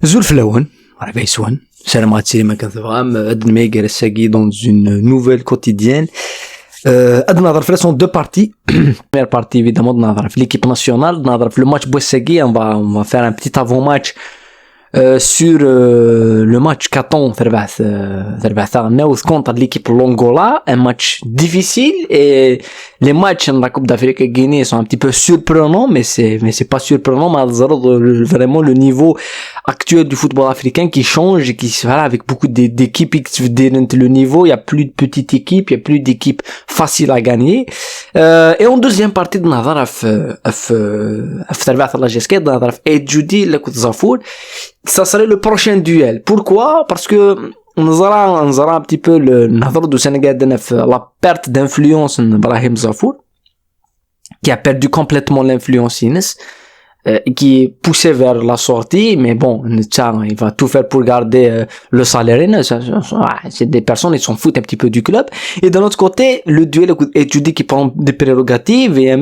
Zulflaouen, Raveiswan, Salamati Makathavam, Admeger Sagi dans une nouvelle quotidienne. Adnadar sont deux parties. Première partie évidemment de l'équipe nationale. Le match Bouessagui, on va faire un petit avant-match sur le match qu'attend contre l'équipe Longola, un match difficile, et les matchs de la Coupe d'Afrique Guinée sont un petit peu surprenants, mais c'est pas surprenant, mais vraiment le niveau actuel du football africain qui change et qui voilà, avec beaucoup d'équipes qui le niveau, il y a plus de petites équipes, il y a plus d'équipes faciles à gagner. Et en deuxième partie de Nadaraf et Judy le Zafour, ça serait le prochain duel. Pourquoi? Parce que on aura un petit peu le Nadar du Sénégal de la perte d'influence d'Ibrahim Zafour, qui a perdu complètement l'influence qui est poussé vers la sortie, mais bon, il va tout faire pour garder le salaire. C'est des personnes, ils s'en foutent un petit peu du club. Et d'un autre côté, le duel étudié qui prend des prérogatives, et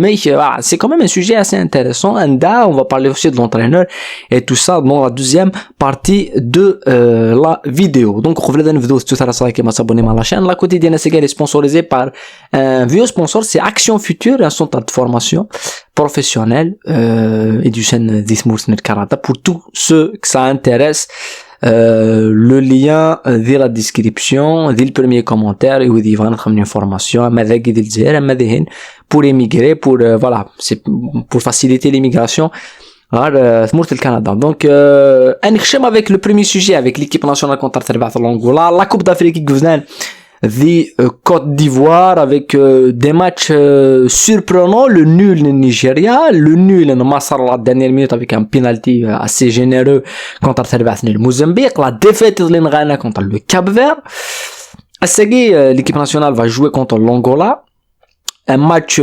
c'est quand même un sujet assez intéressant. On va parler aussi de l'entraîneur et tout ça dans la deuxième partie de la vidéo. Donc, on va une vidéo tout à l'heure qui m'a s'abonner à la chaîne. La quotidienne est sponsorisée par un vieux sponsor, c'est Action Future, un centre de formation professionnel et du chaîne d'Ismours Karata. Pour tous ceux que ça intéresse, le lien dans la description, dans le premier commentaire, et où il y a une formation pour émigrer, pour voilà, c'est pour faciliter l'immigration vers le Canada. Donc avec le premier sujet, avec l'équipe nationale contre l'Angola, la Coupe d'Afrique Gouvernement the Côte d'Ivoire, avec des matchs surprenants, le nul de Nigeria, le nul en Massar la dernière minute avec un penalty assez généreux contre le Mozambique, la défaite de l'Ghana contre le Cap-Vert. L'équipe nationale va jouer contre l'Angola, un match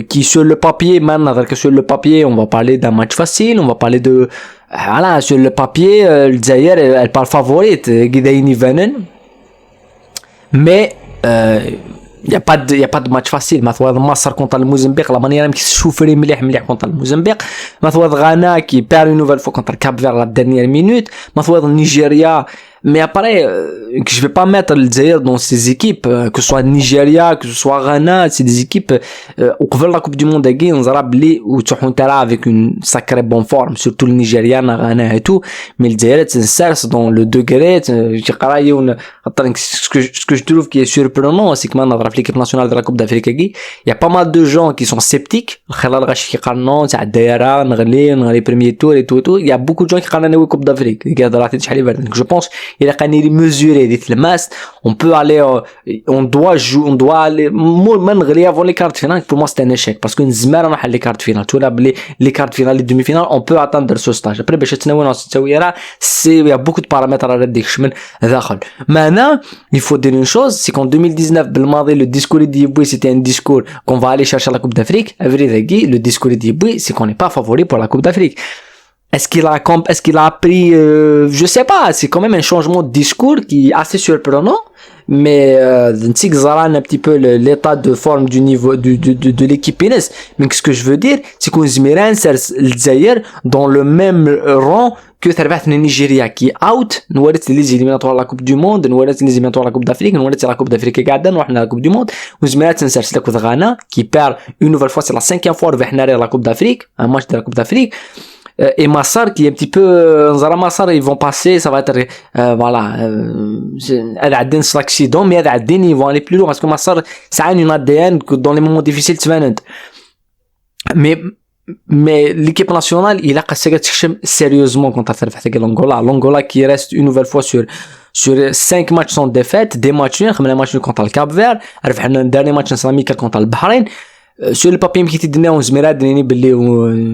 qui sur le papier, même avec sur le papier, on va parler d'un match facile, on va parler de voilà, sur le papier, le Zaïre elle parle favorite, Gideini Venen. Mais il y a pas de match facile. مثلا مصر contre le Mozambique, la manière qui souffrait مليح contre le Mozambique, مثلا Ghana qui perd une nouvelle fois contre le Cap-Vert la dernière minute, مثلا Nigeria. Mais après, que je vais pas mettre le Zaïre dans ces équipes, que ce soit Nigeria, que ce soit Ghana, c'est des équipes, au couvert de la Coupe du Monde, on aura blé ou Tchountara avec une sacrée bonne forme, surtout le Nigeria, Ghana et tout, mais le Zaïre, c'est certes dans le degré, ce que je trouve qui est surprenant, c'est que maintenant, dans l'équipe nationale de la Coupe d'Afrique, il y a pas mal de gens qui sont sceptiques, il y a beaucoup de gens qui connaissent la Coupe d'Afrique, je pense, il a qu'à mesurer des films. On peut aller, on doit aller, même avant les quarts finales, pour moi c'est un échec, parce qu'une zmara on a les quarts finales, tu vois, les quarts finales, les demi-finales, on peut atteindre ce stage. Après, il y a beaucoup de paramètres à regarder. Maintenant, il faut dire une chose, c'est qu'en 2019, le discours d'Iboui, c'était un discours qu'on va aller chercher la Coupe d'Afrique. Le discours d'Iboui, c'est qu'on n'est pas favori pour la Coupe d'Afrique. Est-ce qu'il a appris, je sais pas, c'est quand même un changement de discours qui est assez surprenant, mais un petit peu l'état de forme du niveau de l'équipe Ines. Mais ce que je veux dire, c'est qu'on Zmiran le Zaïre dans le même rang que le Nigeria qui est out. Nous avons les éliminatoires de la Coupe du Monde, nous avons les éliminatoires de la Coupe d'Afrique, nous avons la Coupe d'Afrique Gada, nous avons la Coupe du Monde. Nous Zmiran le Ghana qui perd une nouvelle fois, c'est la 5e fois de la Coupe d'Afrique, un match de la Coupe d'Afrique. Et Massar qui est un petit peu Massar, ils vont passer, ça va être voilà, c'est l'accident, mais ils vont aller plus loin parce que Massar ça a une ADN que dans les moments difficiles tu vas mais l'équipe nationale il a cassé sérieusement contre l'Angola qui reste une nouvelle fois sur 5 matchs sans défaite, des matchs nuls, comme le match contre le Cap-Vert, le dernier match amical contre le Bahreïn. Sur le papier qui dit on se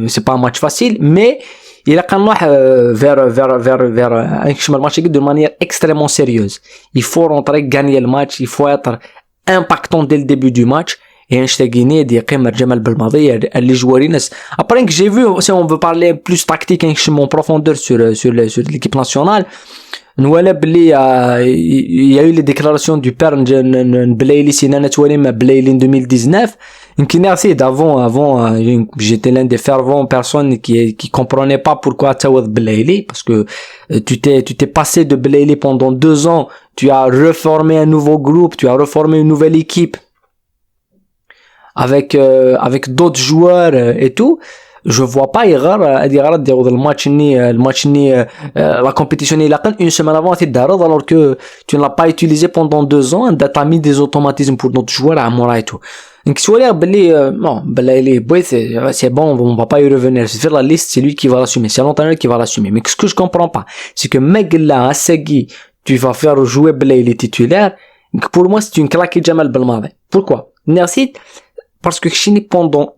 c'est pas un match facile, mais il a quand même vers un match de manière extrêmement sérieuse. Il faut rentrer, gagner le match, il faut être impactant dès le début du match. Et un Guinée dit Jamal Belmadi, les joueurs. Après que j'ai vu, si on veut parler plus tactique, en profondeur sur l'équipe nationale, il y a eu les déclarations du père Blaili Sinana Toualim Blaili en 2019. J'étais l'un des fervents personnes qui comprenaient pas pourquoi Tawad Belaili, parce que tu t'es passé de Belaili pendant 2 ans, tu as reformé un nouveau groupe, tu as reformé une nouvelle équipe avec d'autres joueurs et tout. Je vois pas le match ni la compétition il a une semaine avant alors que tu ne l'as pas utilisé pendant 2 ans, t'as mis des automatismes pour d'autres joueurs à Moura et tout. Donc tu vois là non c'est bon, on va pas y revenir, c'est faire la liste, c'est lui qui va l'assumer, c'est l'entraîneur qui va l'assumer. Mais ce que je comprends pas, c'est que Megla Assegui, tu vas faire jouer Belaili titulaire. Pour moi c'est une claque Jamal Belmadi. Pourquoi? Merci, parce que Chini pendant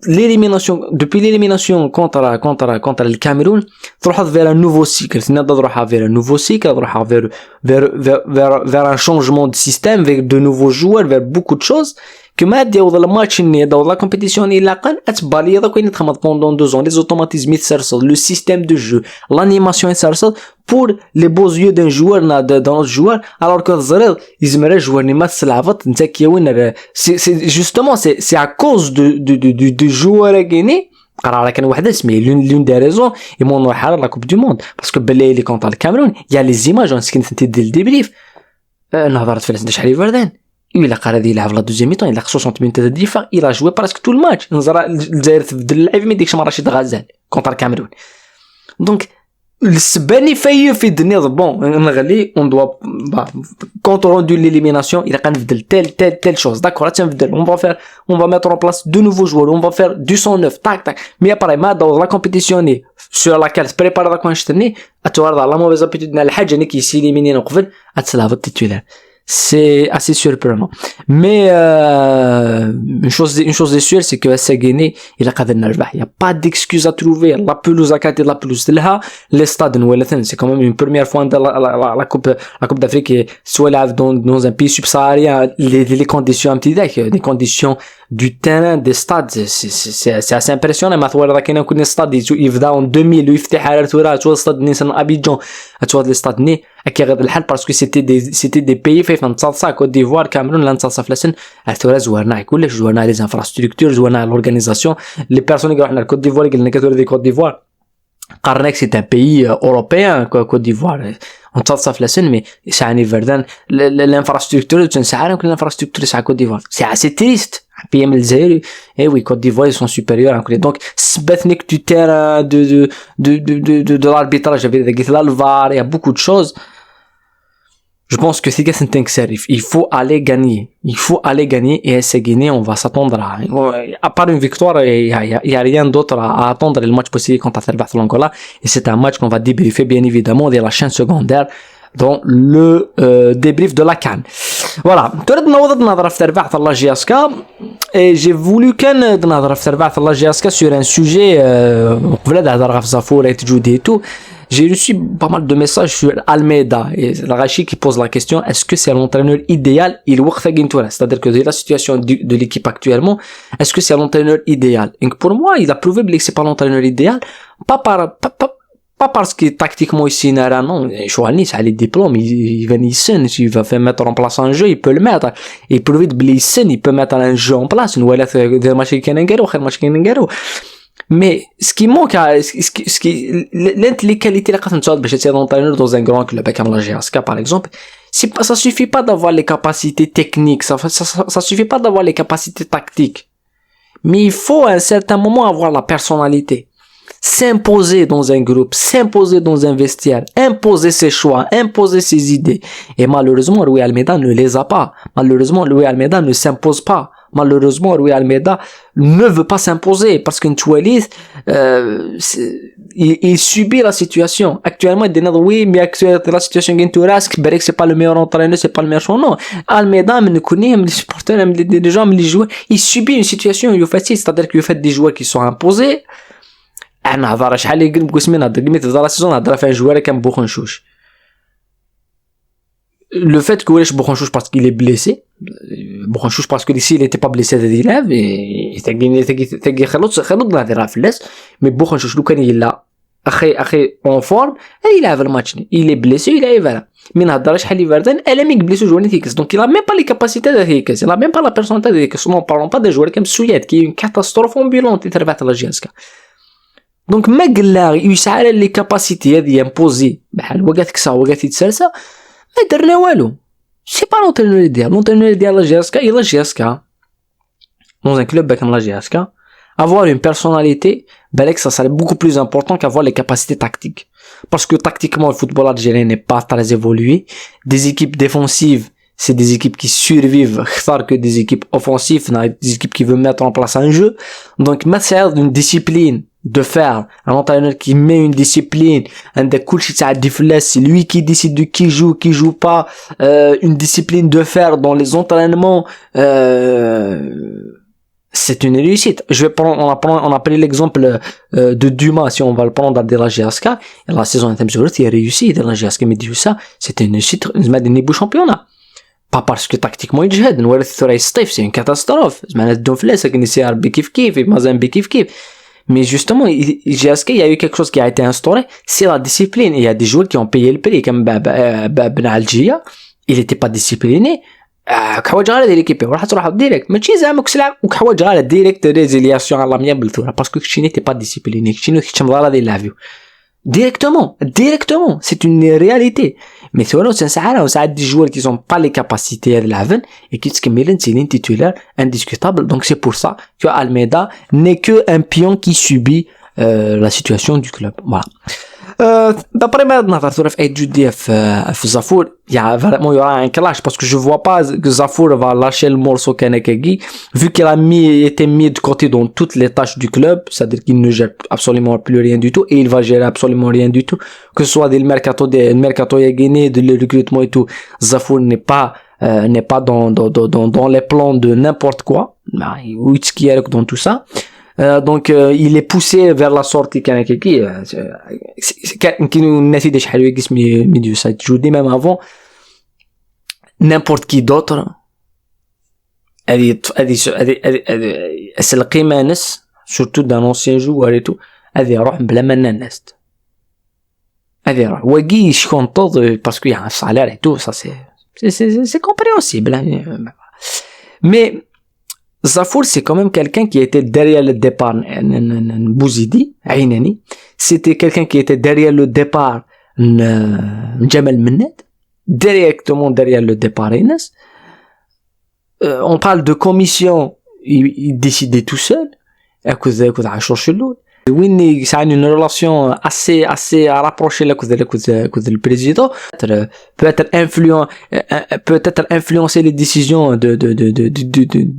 depuis l'élimination contre le Cameroun, تروح vers un nouveau cycle. تروح vers un nouveau cycle, تروح vers un changement de système, vers de nouveaux joueurs, vers beaucoup de choses. Que ما داو الماتش اللي داو la compétition اللي لاقن اتبالي هذاك وين تخمط pendant 2 ans, les automatismes يتسرسل, le système de jeu, l'animation يتسرسل pour les beaux yeux d'un joueur dans le joueur, alors que الزرير يزمر joueur اللي ما تلعبط انت كي وين c'est justement c'est à cause du joueur gagné قرار كان واحد اسمي l'une des raisons et mon حال la coupe du monde parce que Belaili contre le Cameroun il y a les images on سكنت ديال الديبريف نهضرت في الناس شحال فردان. Il a carré il a la deuxième mi-temps, il a 60 minutes de défense, il a joué presque tout le match. نزرا الجزائر تبدل اللعب ما ديكش رشيد غزال contre le Cameroun. Donc السباني في الدنيا bon نغلي on doit quand on rendu l'élimination il a غنبدل telle chose. D'accord, on va mettre en place de nouveaux joueurs, on va faire du 109 tac mais après ما dans la compétition sur laquelle se prépare la compétition اتوارد la mauvaise habitude ديال الحاجه اللي كيسيليميني قبل اتسلافا titulaire. C'est assez surprenant. Mais une chose est sûre, c'est que Assegini, il a قادر نربح. Il y a pas d'excuse à trouver. La pelouse à côté de la pelouse لها les stades نولثن. C'est quand même une première fois dans la coupe d'Afrique soit là dans un pays subsaharien les conditions un petit deck, les conditions du terrain des stades c'est assez impressionnant. ما ثوار كاين كل stade يبدا en 2000 ويفتح على تورا تو stade نيسان ابيجان اتواد لي stade ني هكا غير الحال parce que c'était des pays في نتصاصا كوت ديفوار كاميرون لا نتصاصا فلسن اتورا زورنا كلش زورنا لي انفراستركتور زورنا لورغانيزاسيون لي بيرسون اللي راحنا لكوت ديفوار قلنا كتور دي كوت ديفوار قرناك سي ان بيي اوروبيان كوت ديفوار نتصاصا فلسن مي ساني فردان الانفراستركتور تنسعر كل الانفراستركتور ساع كوت ديفوار سي assez triste. Pays الجزائر et oui Côte d'Ivoire ils sont supérieurs à donc سبثنيك du terrain de l'arbitrage j'avais dit là le VAR il y a beaucoup de choses. Je pense que c'est qu'un t'inquiète, il faut aller gagner et essayer de gagner, on va s'attendre à part une victoire, il y a rien d'autre à attendre le match possible contre l'Angola et c'est un match qu'on va débriefer bien évidemment de la chaîne secondaire dans le débrief de la CAN. Voilà, ترد نوضنا في تربيعة الله جياسكا et j'ai voulu كان نهضر في تربيعة الله جياسكا sur un sujet قبل هضر في زافور et tout. J'ai reçu pas mal de messages sur Almeida et Rachi qui pose la question est-ce que c'est l'entraîneur idéal il c'est-à-dire que dans la situation de l'équipe actuellement est-ce que c'est l'entraîneur idéal. Et pour moi il a prouvé que c'est pas l'entraîneur idéal pas parce que tactiquement ici non Choualni ça a les diplômes il va faire mettre en place un jeu il peut le mettre et prouver de Blissen il peut mettre un jeu en place ou alors des matchs qui n'engagent. Mais ce qui manque les qualités là quand tu as besoin d'un entraîneur dans un grand club comme la GSK par exemple ça suffit pas d'avoir les capacités techniques ça suffit pas d'avoir les capacités tactiques mais il faut à un certain moment avoir la personnalité, s'imposer dans un groupe, s'imposer dans un vestiaire, imposer ses choix, imposer ses idées. Et malheureusement, Rui Almeida ne les a pas. Malheureusement, Rui Almeida ne s'impose pas. Malheureusement, Rui Almeida ne veut pas s'imposer parce qu'une Toualis, il subit la situation. Actuellement, il dit oui, mais la situation que c'est pas le meilleur entraîneur, c'est pas le meilleur choix. Non. Almeida, me connaît, les supporters, les gens, les joueurs, il subit une situation, c'est-à-dire qu'il fait des joueurs qui sont imposés. انا هضر شحال اللي قلت قسمنا قلت هضر السيزون هضر فيها جوار كان بوخنشوش le fait que wesh Bouchanchouche parce qu'il est blessé Bouchanchouche parce que ici il était pas blessé de l'élève et تاقي خلط نهضر في الناس mais Bouchanchouche لو كان يلا اخي اون فورم يلعب الماتش il est blessé يلعب من هضر شحال اللي فردان الا ميك بليسو جواني تيكس دونك il a même pas les capacités de تيكس il a même pas la personnalité de تيكس non parlons pas des joueurs comme Souyad qui est une catastrophe ambulante تربعت على جياسكا دونك ما قال يسعى لي كاباسيتي هذه امبوزي بحال وقات كسا وقات يتسرسا ما درنا والو سي با لونترينور ديال لا جياسكا الى جياسكا dans un club comme la GSK avoir une personnalité balek ça serait beaucoup plus important qu'avoir les capacités tactiques parce que tactiquement le football algérien n'est pas très évolué des équipes défensives c'est des équipes qui survivent que des équipes offensives des équipes qui veulent mettre en place un jeu donc mettre d'une discipline de faire un entraîneur qui met une discipline un des coachs c'est lui qui décide de qui joue pas une discipline de faire dans les entraînements c'est une réussite. On a pris l'exemple de Dumas, si on va le prendre de la GSK. La saison interne, il a réussi de la GSK, mais dit ça, c'était une réussite, il m'a donné beau championnat. Pas parce que tactiquement il jette, c'est une catastrophe. Il m'a donné c'est qu'il s'est arbi kif kif, il m'a zambi kif kif. Mais justement, GSK, il y a eu quelque chose qui a été instauré, c'est la discipline. Il y a des joueurs qui ont payé le prix, comme Ben Algia, il était pas discipliné. كحوايج غير ديال ليكيبي راح تروح ديريكت ماشي زعما كسلع وكحوايج غير ديريكت ريزيلياسيون على 100 بالثوره باسكو كشيني تي با ديسيبليني كشيني كتمضى ديال لافيو directement c'est une réalité mais ثورة تنسعى ساعات دي joueurs qui sont pas les capacités de l'avant et qui تكملن تيلين titulaire indiscutable donc c'est pour ça que Almeida n'est que un pion qui subit la situation du club voilà d'après ma nature في Djoudi في Zafour il y a vraiment il y aura un clash parce que je vois pas que Zafour va lâcher le morceau Kanekagi vu qu'il a été mis de côté dans toutes les tâches du club c'est-à-dire qu'il ne gère absolument plus rien du tout et il va gérer absolument rien du tout que ce soit des mercato yagini de le recrutement et tout Zafour n'est pas dans les plans de n'importe quoi ou qui est dans tout ça donc il est poussé vers la sortie Kanekaki qui nous n'essaie شحال يقيس ميديو سايت جودي même avant n'importe qui d'autre هذه القيمة ناس surtout d'un ancien joueur et tout هذه روح بلا ما الناس هذه روح واقي شكون طوض parce qu'il y a un salaire et tout ça c'est compréhensible mais Zafour, c'est quand même quelqu'un qui était derrière le départ Bouzidi, Aynani. C'était quelqu'un qui était derrière le départ Djamel Mennet, directement derrière le départ Aïnas. On parle de commission, il décidait tout seul. À cause de Winnie, ça a une relation assez rapprochée là avec le président. Peut-être influencer les décisions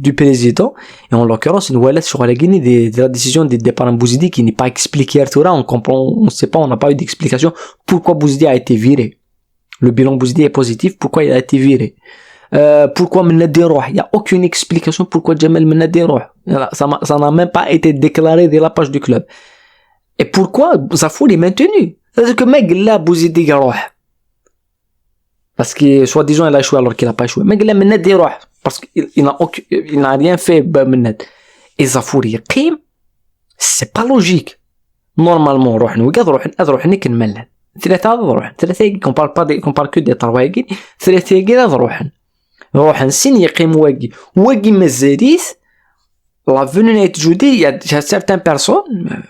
du président. Et en l'occurrence, une wallet sur la Guinée de la décision du départ en Bouzidi qui n'est pas expliquée à tout là. On comprend, on sait pas, on n'a pas eu d'explication pourquoi Bouzidi a été viré. Le bilan Bouzidi est positif, pourquoi il a été viré. Pourquoi Menadi Roh? Il n'y a aucune explication pourquoi Djamel Menadi Roh. Ça n'a même pas été déclaré dès la page du club. Et pourquoi Zafour est maintenu? C'est-à-dire que mec là Bouzidi Roh. Parce que soi-disant il a échoué alors qu'il n'a pas échoué. Mec là Menadi Roh. Parce qu'il n'a rien fait Menad. Et Zafour يقيم c'est pas logique. Normalement روح نكمل ثلاثة ثلاثة qu'on parle que des تروايقين ثلاثة روحن سين يقيم واقي مزاريث la venue de Djoudi il y a certaines personnes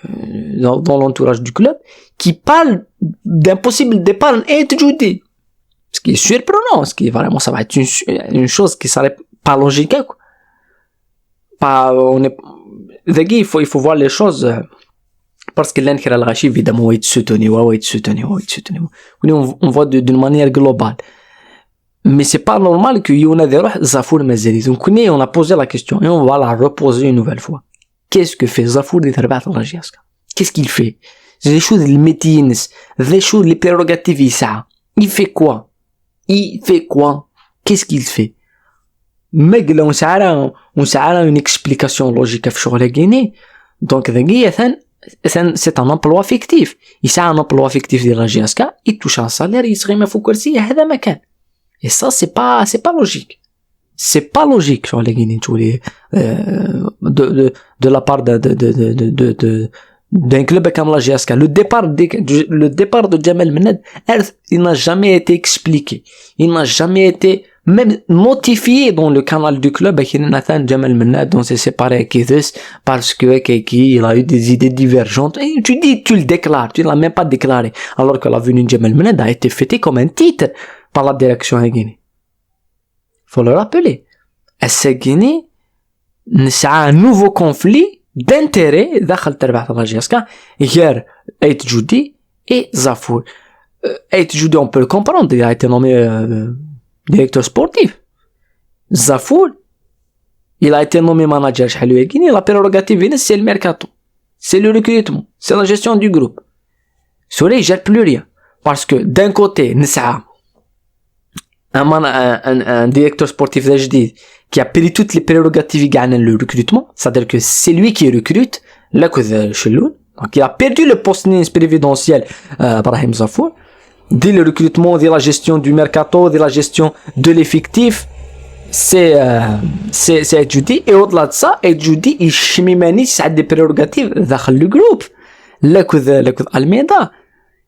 dans l'entourage du club qui parlent d'un possible départ de Djoudi ce qui est surprenant ce qui est vraiment ça va être une chose qui serait pas logique quoi. Pas on est il faut voir les choses parce que l'Ankara al-Ghachi évidemment est soutenu on voit d'une manière globale. Mais c'est pas normal qu'il y en a des Zafour Mazeli. Donc on a posé la question et on va la reposer une nouvelle fois. Qu'est-ce que fait Zafour de Tarbat à la GSK? Qu'est-ce qu'il fait? Les choses les métines, les choses les prérogatives ça. Il fait quoi? Qu'est-ce qu'il fait? Mais là on s'arrête une explication logique sur la Guinée. Donc c'est un emploi fictif. Il s'est un emploi fictif de la GSK, il touche un salaire, il serait مفكرسي هذا مكان. Et ça, c'est pas logique. C'est pas logique sur les Guinéens, de la part d'un club comme la GSK. Le départ de Djamel Mennad, il n'a jamais été expliqué. Il n'a jamais été même notifié dans le canal du club que Nathan Djamel Mennad on s'est séparé avec Idriss parce que il a eu des idées divergentes. Et tu le déclares, tu l'as même pas déclaré. Alors que la venue de Djamel Mennad a été fêtée comme un titre par la direction à Guinée. Faut le rappeler. À Guinée, c'est un nouveau conflit d'intérêt داخل تربح la GSK hier Aït Djoudi et Zafour. Aït Djoudi on peut le comprendre, il a été nommé directeur sportif. Zafour il a été nommé manager حلو يا Guinée. La prérogative c'est le mercato, c'est le recrutement, c'est la gestion du groupe. Soleil il gère plus rien parce que d'un côté نسعى un directeur sportif جديد qui a pris toutes les prérogatives gagnant le recrutement, c'est-à-dire que c'est lui qui recrute, là que Cheloun, donc il a perdu le poste présidentiel Brahim Zafour, dès le recrutement, dès la gestion du mercato, dès la gestion de l'effectif, c'est Djoudi, et au-delà de ça, Djoudi il chemimani ça des prérogatives dans le groupe, là que Almeida.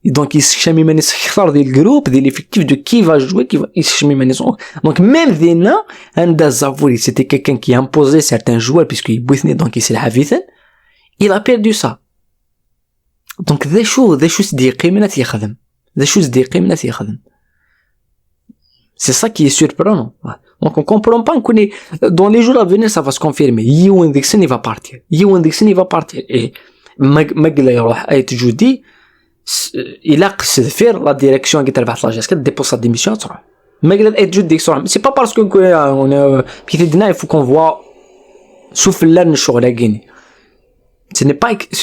Et donc, il se chemimane sur le groupe, de l'effectif de qui va jouer, il se chemimane. Donc, même Dina, Zafour, c'était quelqu'un qui imposait certains joueurs, puisqu'il bouffait, donc il s'est havité. Il a perdu ça. Donc, des choses c'est ça qui est surprenant. Donc, on comprend pas qu'on est, dans les jours à venir, ça va se confirmer. Ewan Dixon, il va partir. Et, Magla يروح Aït Djoudi, il a قصد faire la direction qui تربح la GSK dépose sa démission تروح. Magla Aït Djoudi c'est pas parce que on est il faut qu'on voit souffle l'air الشغل à Guinée. Ce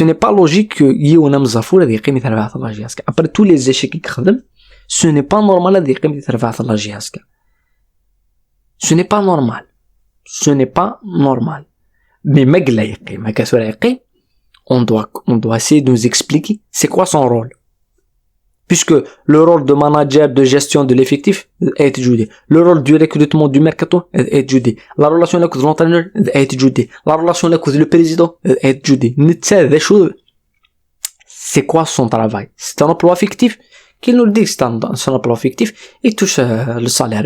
n'est pas logique que Yehounam Zafour يقيم يتربح la GSK. Après tous les échecs qu'il خدم, ce n'est pas normal يقيم يتربح la GSK. Ce n'est pas normal. Mais Magla يقيم كسورة يقيم, on doit essayer de nous expliquer c'est quoi son rôle. Puisque le rôle de manager de gestion de l'effectif est Djoudi, le rôle du recrutement du mercato est Djoudi, la relation avec l'entraîneur est Djoudi, la relation avec le président est Djoudi. C'est quoi son travail? C'est un emploi fictif. Qu'il nous le dit, c'est un emploi fictif. Il touche le salaire,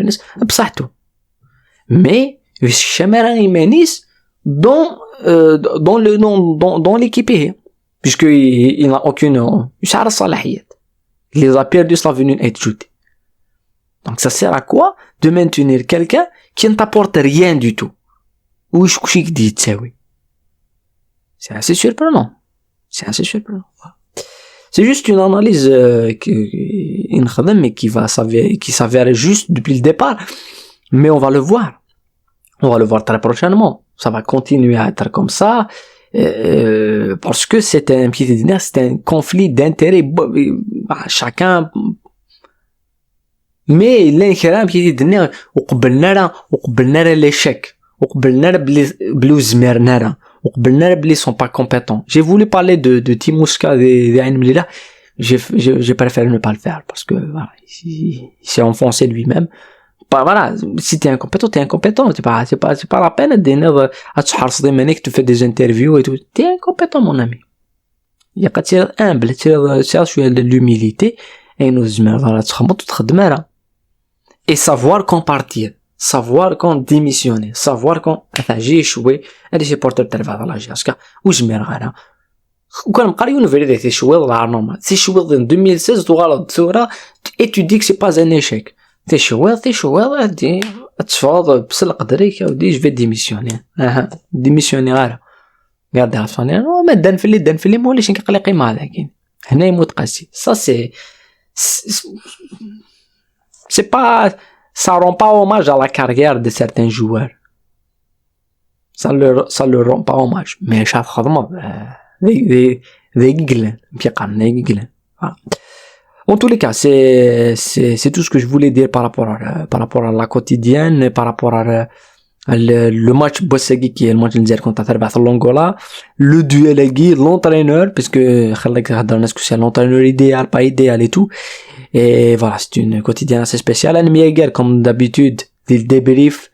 mais Chamara Imenis dans l'équipe, puisqu'il n'a aucune salahiyat. Il les a perdu sa venue à Djoudi. Donc ça sert à quoi de maintenir quelqu'un qui ne t'apporte rien du tout? C'est assez surprenant. C'est juste une analyse qui s'avère juste depuis le départ. Mais on va le voir. Très prochainement. Ça va continuer à être comme ça. Parce que c'est un conflit d'intérêts. Chacun. Mais l'inkhram qui dit وقبلنا l'échec. وقبلنا بلوز مرنارا. وقبلنا بلي sont pas compétents. J'ai voulu parler de Timouska des Ain Mlila. J'ai préféré ne pas le faire parce que voilà, il s'est enfoncé lui-même. Voilà, si t'es incompétent, c'est pas la peine de à te harceler maintenant que tu fais des interviews et tout. T'es incompétent, mon ami. Il y a qu'à être humble, chercher l'humilité et nous voilà, et savoir quand partir, savoir quand démissionner, savoir quand j'ai échoué à des supporters de la GSK ou je m'en vais. وكان مقاريون vérité c'est échoué dans la normal. C'est échoué en 2016 tu غلط صورة et tu dis que c'est pas un échec. تشوال دي اتفاضل بسلق دريك ودي جو في ديميسيوني غير قاعد عرفاني ما دان في اللي موليش نقلق قيمه هذا كاين هنا يموت قاسي ça c'est pas ça rend pas hommage à la carrière de certains joueurs, ça leur rend pas hommage, mais شاف خدمه ذي قلن بيقارن ذي قلن. En tous les cas, c'est tout ce que je voulais dire par rapport à la quotidienne, par rapport à le match Bossegui qui est le match d'Inzer contre l'Angola, le duel Agui, l'entraîneur, puisque c'est l'entraîneur idéal, pas idéal et tout. Et voilà, c'est une quotidienne assez spéciale. Anne comme d'habitude, le débrief,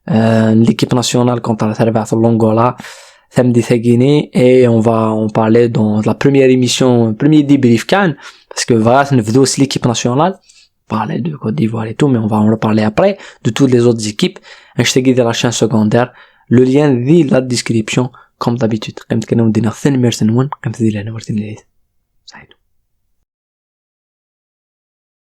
l'équipe nationale contre l'Angola, samedi Guinée, et on va en parler dans la première émission, premier débrief Cannes, parce que voilà, c'est une vidéo aussi l'équipe nationale, parler de Côte d'Ivoire et tout, mais on va en reparler après, de toutes les autres équipes. Hashtag de la chaîne secondaire, le lien est dans la description, comme d'habitude.